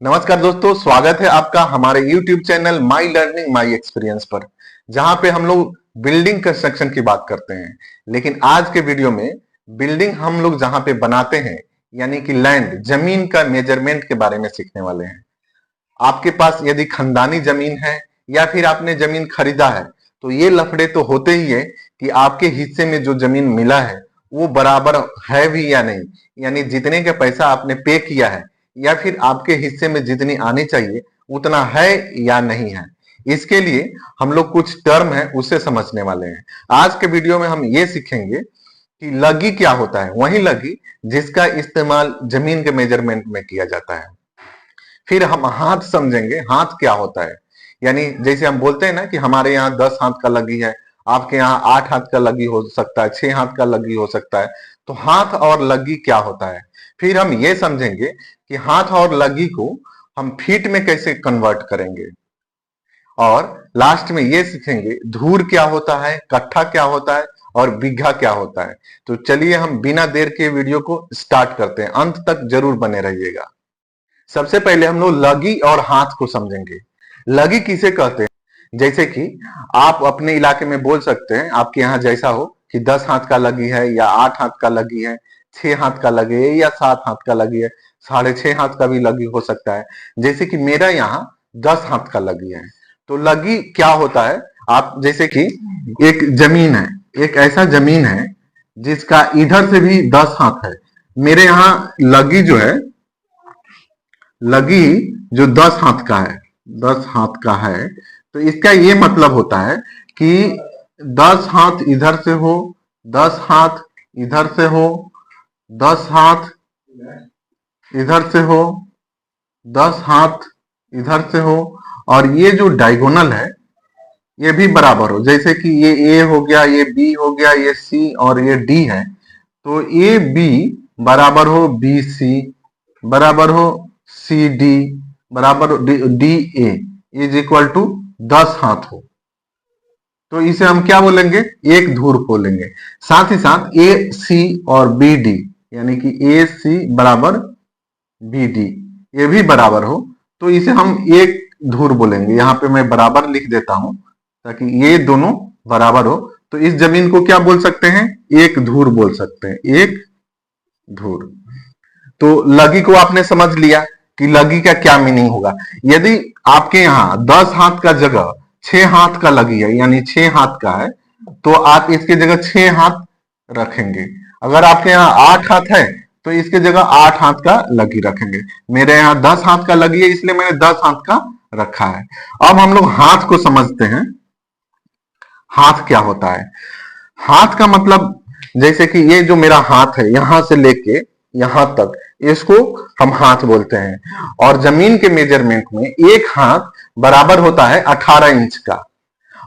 नमस्कार दोस्तों, स्वागत है आपका हमारे YouTube channel my learning my experience पर, जहां पे हम लोग बिल्डिंग कंस्ट्रक्शन की बात करते हैं। लेकिन आज के वीडियो में बिल्डिंग हम लोग जहां पे बनाते हैं, यानी कि लैंड जमीन का मेजरमेंट के बारे में सीखने वाले हैं। आपके पास यदि खानदानी जमीन है या फिर आपने जमीन खरीदा है, तो ये लफड़े तो होते ही है कि आपके हिस्से में जो जमीन मिला है वो बराबर है भी या नहीं, यानी जितने का पैसा आपने पे किया है या फिर आपके हिस्से में जितनी आनी चाहिए उतना है या नहीं है। इसके लिए हम लोग कुछ टर्म है उससे समझने वाले हैं। आज के वीडियो में हम ये सीखेंगे कि लगी क्या होता है, वही लगी जिसका इस्तेमाल जमीन के मेजरमेंट में किया जाता है। फिर हम हाथ समझेंगे, हाथ क्या होता है, यानी जैसे हम बोलते हैं ना कि हमारे यहाँ 10 हाथ का लगी है, आपके यहाँ 8 हाथ का लगी हो सकता है, 6 हाथ का लगी हो सकता है। तो हाथ और लगी क्या होता है। फिर हम ये समझेंगे कि हाथ और लगी को हम फीट में कैसे कन्वर्ट करेंगे, और लास्ट में ये सीखेंगे धूर क्या होता है, कट्ठा क्या होता है और बीघा क्या होता है। तो चलिए हम बिना देर के वीडियो को स्टार्ट करते हैं, अंत तक जरूर बने रहिएगा। सबसे पहले हम लोग लगी और हाथ को समझेंगे। लगी किसे कहते हैं, जैसे कि आप अपने इलाके में बोल सकते हैं, आपके यहाँ जैसा हो कि 10 हाथ का लगी है या 8 हाथ का लगी है, 6 हाथ का लगी है या 7 हाथ का लगी है, 6.5 हाथ का भी लगी हो सकता है। जैसे कि मेरा यहाँ 10 हाथ का लगी है। तो लगी क्या होता है, आप जैसे कि एक जमीन है, एक ऐसा जमीन है जिसका इधर से भी 10 हाथ है। मेरे यहाँ लगी जो है, लगी जो 10 हाथ का है, 10 हाथ का है, तो इसका ये मतलब होता है कि 10 हाथ इधर से हो, 10 हाथ इधर से हो, 10 हाथ इधर से हो, 10 हाथ इधर से हो, और ये जो डायगोनल है ये भी बराबर हो। जैसे कि ये ए हो गया, ये बी हो गया, ये सी और ये डी है, तो ए बी बराबर हो बी सी, बराबर हो सी डी, बराबर D A is equal to 10 हाथ हो। तो इसे हम क्या बोलेंगे, एक धूर बोलेंगे। साथ ही साथ ए सी और बी डी, यानी कि ए सी बराबर बी डी, ये भी बराबर हो, तो इसे हम एक धूर बोलेंगे। यहाँ पे मैं बराबर लिख देता हूं ताकि ये दोनों बराबर हो। तो इस जमीन को क्या बोल सकते हैं, एक धूर बोल सकते हैं, एक धूर। तो लगी को आपने समझ लिया कि लगी का क्या मीनिंग होगा। यदि आपके यहाँ 10 हाथ का जगह 6 हाथ का लगी है, यानी 6 हाथ का है, तो आप इसके जगह 6 हाथ रखेंगे। अगर आपके यहाँ 8 हाथ है तो इसके जगह 8 हाथ का लगी रखेंगे। मेरे यहाँ 10 हाथ का लगी है, इसलिए मैंने 10 हाथ का रखा है। अब हम लोग हाथ को समझते हैं। हाथ क्या होता है, हाथ का मतलब जैसे कि ये जो मेरा हाथ है, यहां से लेके यहां तक, इसको हम हाथ बोलते हैं। और जमीन के मेजरमेंट में एक हाथ बराबर होता है 18 इंच का,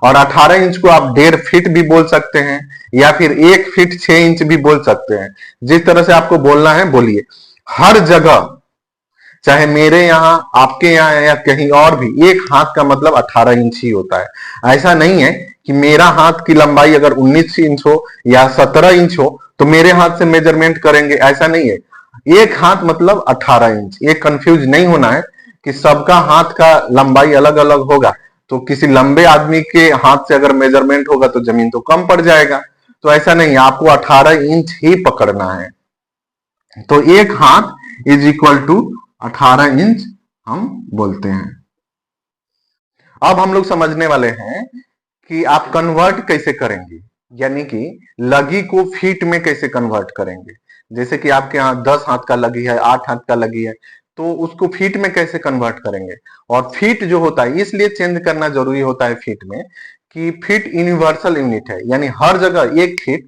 और 18 इंच को आप 1.5 फीट भी बोल सकते हैं या फिर 1 फीट 6 इंच भी बोल सकते हैं। जिस तरह से आपको बोलना है बोलिए। हर जगह, चाहे मेरे यहाँ, आपके यहाँ या कहीं और भी, एक हाथ का मतलब 18 इंच ही होता है। ऐसा नहीं है कि मेरा हाथ की लंबाई अगर 19 इंच हो या 17 इंच हो तो मेरे हाथ से मेजरमेंट करेंगे, ऐसा नहीं है। एक हाथ मतलब 18 इंच। ये कंफ्यूज नहीं होना है कि सबका हाथ का लंबाई अलग अलग होगा, तो किसी लंबे आदमी के हाथ से अगर मेजरमेंट होगा तो जमीन तो कम पड़ जाएगा। तो ऐसा नहीं है, आपको 18 इंच ही पकड़ना है। तो एक हाथ इज इक्वल टू 18 इंच हम बोलते हैं। अब हम लोग समझने वाले हैं कि आप कन्वर्ट कैसे करेंगे, यानी कि लगी को फीट में कैसे कन्वर्ट करेंगे। जैसे कि आपके यहाँ 10 हाथ का लगी है, 8 हाथ का लगी है, तो उसको फीट में कैसे कन्वर्ट करेंगे। और फीट जो होता है, इसलिए चेंज करना जरूरी होता है फीट में कि फीट यूनिवर्सल यूनिट है, यानी हर जगह 1 फीट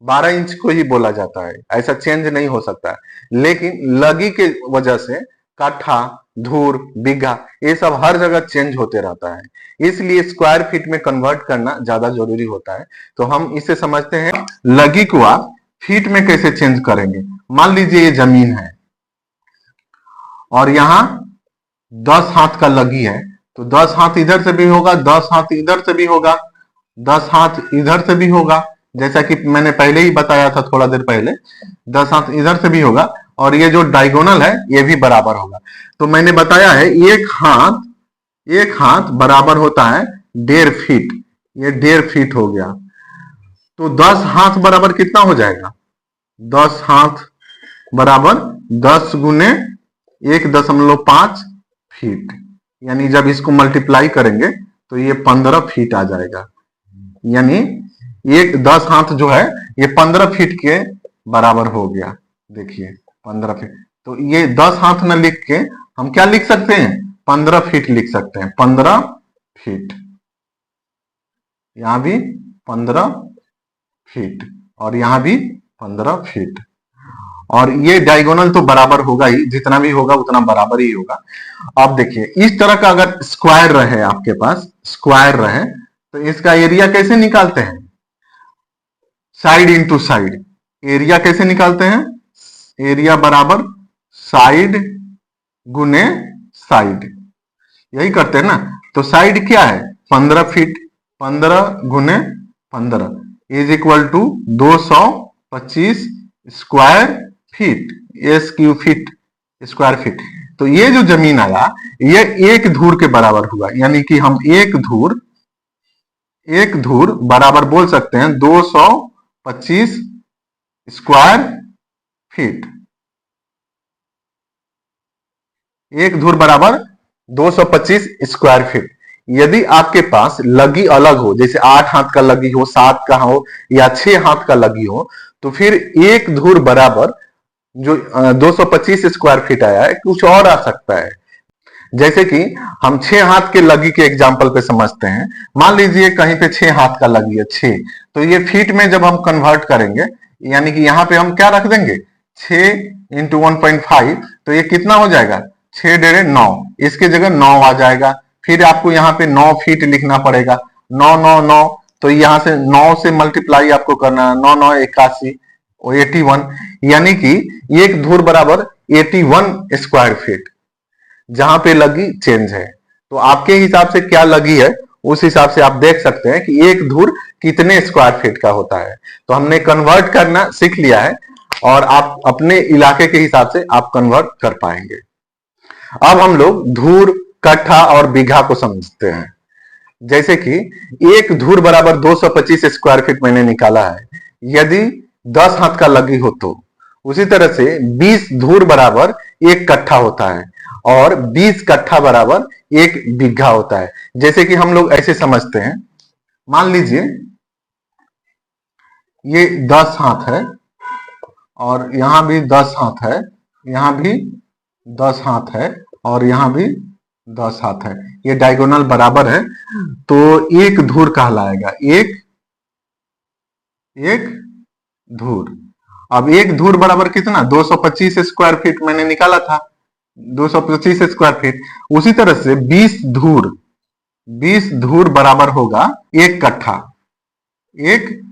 12 इंच को ही बोला जाता है, ऐसा चेंज नहीं हो सकता है। लेकिन लगी के वजह से काठा, धूर, बीघा, ये सब हर जगह चेंज होते रहता है, इसलिए स्क्वायर फीट में कन्वर्ट करना ज्यादा जरूरी होता है। तो हम इसे समझते हैं, लगी को आप फीट में कैसे चेंज करेंगे। मान लीजिए ये जमीन है और यहाँ 10 हाथ का लगी है, तो 10 हाथ इधर से भी होगा, 10 हाथ इधर से भी होगा, 10 हाथ इधर से भी होगा, जैसा कि मैंने पहले ही बताया था थोड़ा देर पहले। 10 हाथ इधर से भी होगा और ये जो डायगोनल है ये भी बराबर होगा। तो मैंने बताया है एक हाथ बराबर होता है 1.5 फीट, ये 1.5 फीट हो गया। तो 10 हाथ बराबर कितना हो जाएगा? 10 हाथ बराबर 10 गुने 1.5 फीट, यानी जब इसको मल्टीप्लाई करेंगे तो ये 15 फीट आ जाएगा। यानी एक 10 हाथ जो है ये 15 फीट के बराबर हो गया। देखिए 15 फीट, तो ये 10 हाथ न लिख के हम क्या लिख सकते हैं? 15 फीट लिख सकते हैं। 15 फीट, यहां भी 15 फीट और यहां भी 15 फीट। और ये डायगोनल तो बराबर होगा ही, जितना भी होगा उतना बराबर ही होगा। अब देखिए इस तरह का अगर स्क्वायर रहे, आपके पास स्क्वायर रहे, तो इसका एरिया कैसे निकालते हैं? Side into side. एरिया कैसे निकालते हैं? एरिया बराबर साइड गुने साइड, यही करते हैं ना। तो साइड क्या है? 15 फीट, 15 गुने 15 is equal to 225 square feet, SQ feet square feet. तो ये जो जमीन आया ये एक धूर के बराबर हुआ, यानी कि हम एक धूर बराबर बोल सकते हैं 225 स्क्वायर फीट। एक धूर बराबर 225 स्क्वायर फीट। यदि आपके पास लगी अलग हो, जैसे 8 हाथ का लगी हो, 7 का हो या 6 हाथ का लगी हो, तो फिर एक धूर बराबर जो 225 स्क्वायर फीट आया है कुछ और आ सकता है। जैसे कि हम 6 हाथ के लगी के एग्जांपल पे समझते हैं। मान लीजिए कहीं पे 6 हाथ का लगी है 6, तो ये फीट में जब हम कन्वर्ट करेंगे, यानी कि यहां पे हम क्या रख देंगे? 6 इंटू 1.5, तो ये कितना हो जाएगा? 6 डेढ़े 9, इसके जगह 9 आ जाएगा। फिर आपको यहाँ पे 9 फीट लिखना पड़ेगा। 9 9 9, तो यहां से 9 से मल्टीप्लाई आपको करना है। 9 9 81 और 81, यानी कि एक धूर बराबर 81 स्क्वायर फीट, जहां पे लगी चेंज है। तो आपके हिसाब से क्या लगी है उस हिसाब से आप देख सकते हैं कि एक धूर कितने स्क्वायर फीट का होता है। तो हमने कन्वर्ट करना सीख लिया है और आप अपने इलाके के हिसाब से आप कन्वर्ट कर पाएंगे। अब हम लोग धूर, कट्ठा और बीघा को समझते हैं। जैसे कि एक धूर बराबर 225 स्क्वायर फीट मैंने निकाला है, यदि 10 हाथ का लगी हो तो उसी तरह से 20 धूर बराबर 1 कट्ठा होता है और 20 कट्ठा बराबर 1 बीघा होता है। जैसे कि हम लोग ऐसे समझते हैं, मान लीजिए ये 10 हाथ है और यहां भी 10 हाथ है, यहां भी 10 हाथ है और यहां भी 10 हाथ है। ये डायगोनल बराबर है, तो एक धूर कहलाएगा। एक धूर। अब एक धूर बराबर कितना? 225 स्क्वायर फीट मैंने निकाला था, 225 स्क्वायर फीट। उसी तरह से 20 धूर बराबर होगा 1 कट्ठा। 1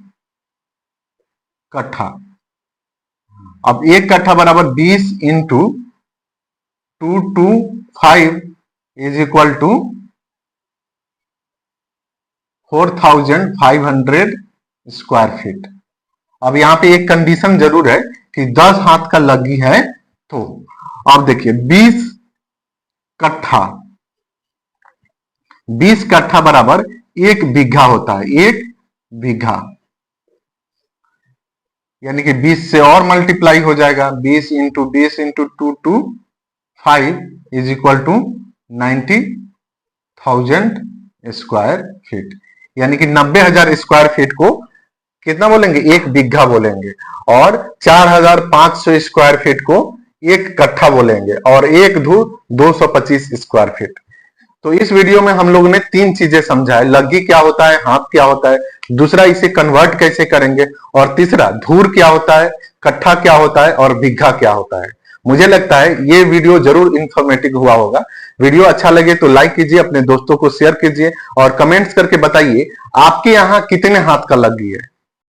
कट्ठा। अब 1 कट्ठा बराबर 20 into 225 is equal to 4500 square feet. अब यहां पे एक कंडीशन जरूर है कि 10 हाथ का लगी है तो। अब देखिए 20 कट्ठा बराबर 1 बीघा होता है। 1 बीघा, यानी कि 20 से और मल्टीप्लाई हो जाएगा। 20 into 225 is equal to 90,000 square feet, यानी कि 90,000 स्क्वायर फीट को कितना बोलेंगे? 1 बीघा बोलेंगे। और 4,500 स्क्वायर फीट को 1 कट्ठा बोलेंगे और एक धूर 225 स्क्वायर फीट। तो इस वीडियो में हम लोग ने 3 चीजें समझा है। लगी क्या होता है, हाथ क्या होता है, दूसरा इसे कन्वर्ट कैसे करेंगे, और तीसरा धूर क्या होता है, कट्ठा क्या होता है और बीघा क्या होता है। मुझे लगता है ये वीडियो जरूर इंफॉर्मेटिव हुआ होगा। वीडियो अच्छा लगे तो लाइक कीजिए, अपने दोस्तों को शेयर कीजिए और कमेंट्स करके बताइए आपके यहाँ कितने हाथ का लगी है।